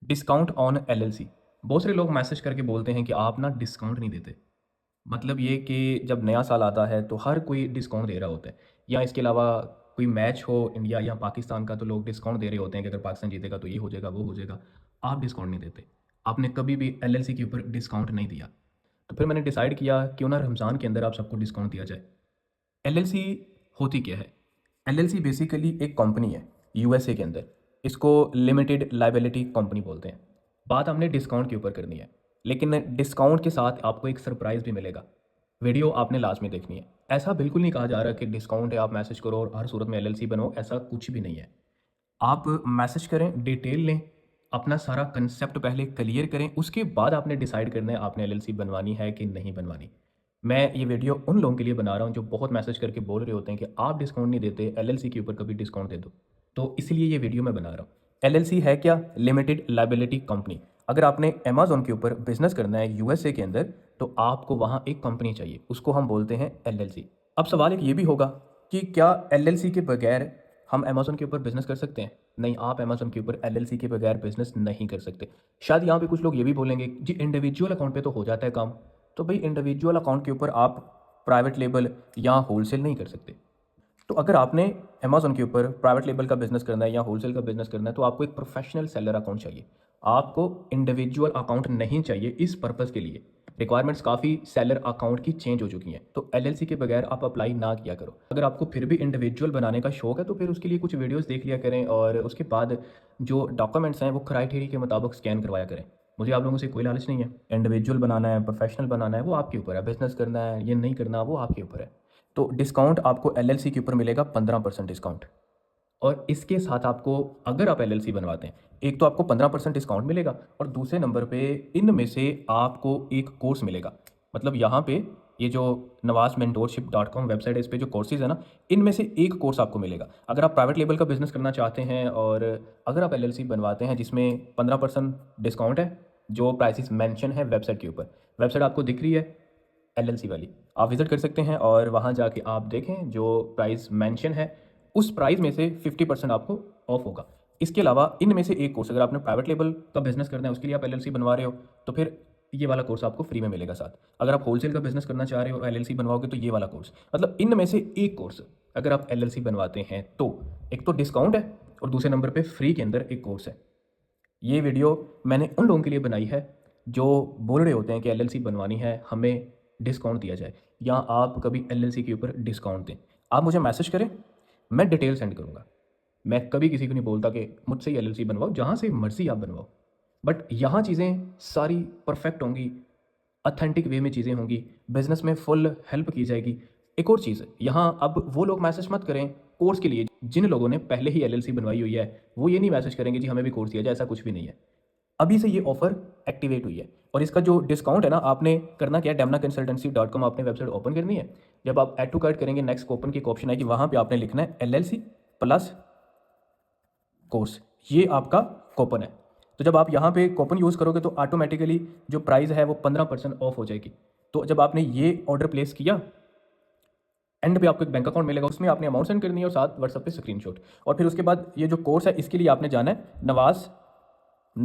Discount on LLC. बहुत सारे लोग मैसेज करके बोलते हैं कि आप ना डिस्काउंट नहीं देते। मतलब ये कि जब नया साल आता है तो हर कोई डिस्काउंट दे रहा होता है, या इसके अलावा कोई मैच हो इंडिया या पाकिस्तान का तो लोग डिस्काउंट दे रहे होते हैं कि अगर पाकिस्तान जीतेगा तो ये हो जाएगा वो हो जाएगा। आप डिस्काउंट नहीं देते। आपने कभी भी एलएलसी के ऊपर डिस्काउंट नहीं दिया। तो फिर मैंने डिसाइड किया क्यों ना रमज़ान के अंदर आप सबको डिस्काउंट दिया जाए। एलएलसी होती क्या है? एलएलसी बेसिकली एक कंपनी है यूएसए के अंदर। इसको लिमिटेड लाइबिलिटी कंपनी बोलते हैं। बात हमने डिस्काउंट के ऊपर करनी है, लेकिन डिस्काउंट के साथ आपको एक सरप्राइज़ भी मिलेगा। वीडियो आपने लास्ट में देखनी है। ऐसा बिल्कुल नहीं कहा जा रहा कि डिस्काउंट है आप मैसेज करो और हर सूरत में एलएलसी बनो, ऐसा कुछ भी नहीं है। आप मैसेज करें, डिटेल लें, अपना सारा कंसेप्ट पहले क्लियर करें, उसके बाद आपने डिसाइड करना है आपने एलएलसी बनवानी है कि नहीं बनवानी। मैं ये वीडियो उन लोगों के लिए बना रहा हूँ जो बहुत मैसेज करके बोल रहे होते हैं कि आप डिस्काउंट नहीं देते, एलएलसी के ऊपर कभी डिस्काउंट दे दो। तो इसलिए ये वीडियो मैं बना रहा हूँ। एलएलसी है क्या? Limited liability company. अगर आपने अमेज़न के ऊपर बिजनेस करना है यूएसए के अंदर, तो आपको वहाँ एक कंपनी चाहिए, उसको हम बोलते हैं एलएलसी। अब सवाल एक ये भी होगा कि क्या एलएलसी के बगैर हम अमेज़न के ऊपर बिज़नेस कर सकते हैं? नहीं, आप अमेज़न के ऊपर एलएलसी के बगैर बिज़नेस नहीं कर सकते। शायद यहाँ पे कुछ लोग ये भी बोलेंगे, जी इंडिविजुअल अकाउंट पे तो हो जाता है काम। तो भाई इंडिविजुअल अकाउंट के ऊपर आप प्राइवेट लेबल या होलसेल नहीं कर सकते। तो अगर आपने अमेज़न के ऊपर प्राइवेट लेबल का बिज़नेस करना है या होलसेल का बिज़नेस करना है, तो आपको एक प्रोफेशनल सेलर अकाउंट चाहिए। आपको इंडिविजुअल अकाउंट नहीं चाहिए। इस पर्पज़ के लिए रिक्वायरमेंट्स काफ़ी सेलर अकाउंट की चेंज हो चुकी हैं, तो एलएलसी के बगैर आप अप्लाई ना किया करो। अगर आपको फिर भी इंडिविजुअल बनाने का शौक है तो फिर उसके लिए कुछ वीडियोस देख लिया करें और उसके बाद जो डॉक्यूमेंट्स हैं वो क्राइटेरिया के मुताबिक स्कैन करवाया करें। मुझे आप लोगों से कोई लालच नहीं है। इंडिविजुअल बनाना है, प्रोफेशनल बनाना है, वो आपके ऊपर है। बिज़नेस करना है ये नहीं करना, वो आपके ऊपर है। तो डिस्काउंट आपको एलएलसी के ऊपर मिलेगा 15% डिस्काउंट। और इसके साथ आपको, अगर आप एलएलसी बनवाते हैं, एक तो आपको 15% डिस्काउंट मिलेगा और दूसरे नंबर पे इनमें से आपको एक कोर्स मिलेगा। मतलब यहाँ पे ये जो nawazmentorship.com वेबसाइट है, इस पे जो कोर्सेज़ है ना, इनमें से एक कोर्स आपको मिलेगा। अगर आप प्राइवेट लेबल का बिज़नेस करना चाहते हैं और अगर आप एलएलसी बनवाते हैं जिसमें 15% डिस्काउंट है, जो प्राइसेस मेंशन है वेबसाइट के ऊपर, वेबसाइट आपको दिख रही है एलएलसी वाली, आप विज़िट कर सकते हैं और वहाँ जाके आप देखें जो प्राइस मेंशन है उस प्राइस में से 50% आपको ऑफ होगा। इसके अलावा इनमें से एक कोर्स, अगर आपने प्राइवेट लेबल का बिज़नेस करना है उसके लिए आप एलएलसी बनवा रहे हो, तो फिर ये वाला कोर्स आपको फ्री में मिलेगा साथ। अगर आप होलसेल का बिज़नेस करना चाह रहे हो और एलएलसी बनवाओगे तो ये वाला कोर्स, मतलब इनमें से एक कोर्स अगर आप एलएलसी बनवाते हैं तो एक तो डिस्काउंट है और दूसरे नंबर पे फ्री के अंदर एक कोर्स है। ये वीडियो मैंने उन लोगों के लिए बनाई है जो बोल रहे होते हैं कि एलएलसी बनवानी है, हमें डिस्काउंट दिया जाए, या आप कभी एलएलसी के ऊपर डिस्काउंट दें। आप मुझे मैसेज करें, मैं डिटेल सेंड करूँगा। मैं कभी किसी को नहीं बोलता कि मुझसे ही एलएलसी बनवाओ, जहाँ से मर्ज़ी आप बनवाओ। बट यहाँ चीज़ें सारी परफेक्ट होंगी, ऑथेंटिक वे में चीज़ें होंगी, बिज़नेस में फुल हेल्प की जाएगी। एक और चीज़ है, यहाँ अब वो लोग मैसेज मत करें कोर्स के लिए जिन लोगों ने पहले ही एलएलसी बनवाई हुई है। वो ये नहीं मैसेज करेंगे जी हमें भी कोर्स दिया जाए, ऐसा कुछ भी नहीं है। अभी से ये ऑफर एक्टिवेट हुई है और इसका जो डिस्काउंट है ना, आपने करना क्या है, demnaconsultancy.com आपने वेबसाइट ओपन करनी है। जब आप ऐड टू कार्ट करेंगे, नेक्स्ट कूपन की एक ऑप्शन आएगी, वहाँ पे आपने लिखना है एलएलसी प्लस कोर्स। ये आपका कूपन है। तो जब आप यहाँ पे कूपन यूज़ करोगे तो ऑटोमेटिकली जो प्राइस है वो 15% ऑफ हो जाएगी। तो जब आपने ये ऑर्डर प्लेस किया, एंड पे आपको एक बैंक अकाउंट मिलेगा, उसमें आपने अमाउंट सेंड करनी है और साथ व्हाट्सएप पे स्क्रीनशॉट। और फिर उसके बाद ये जो कोर्स है इसके लिए आपने जाना है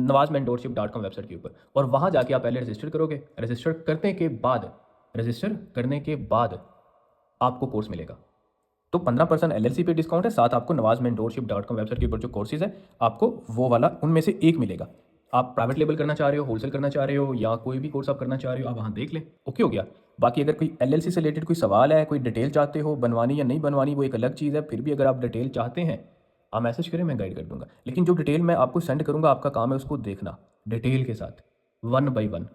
nawazmentorship.com वेबसाइट के ऊपर और वहाँ जाके आप पहले रजिस्टर करोगे। रजिस्टर करने के बाद आपको कोर्स मिलेगा। तो 15% एलएलसी पे डिस्काउंट है, साथ आपको nawazmentorship.com वेबसाइट के ऊपर जो कोर्सेज है आपको वो वाला उनमें से एक मिलेगा। आप प्राइवेट लेबल करना चाह रहे हो, होलसेल करना चाह रहे हो, या कोई भी कोर्स आप करना चाह रहे हो, आप वहाँ देख लें। ओके हो गया। बाकी अगर कोई एलएलसी से रिलेटेड कोई सवाल है, कोई डिटेल चाहते हो बनवानी या नहीं बनवानी, वो एक अलग चीज़ है। फिर भी अगर आप डिटेल चाहते हैं आप मैसेज करें, मैं गाइड कर दूंगा। लेकिन जो डिटेल मैं आपको सेंड करूंगा, आपका काम है उसको देखना डिटेल के साथ, वन बाय वन।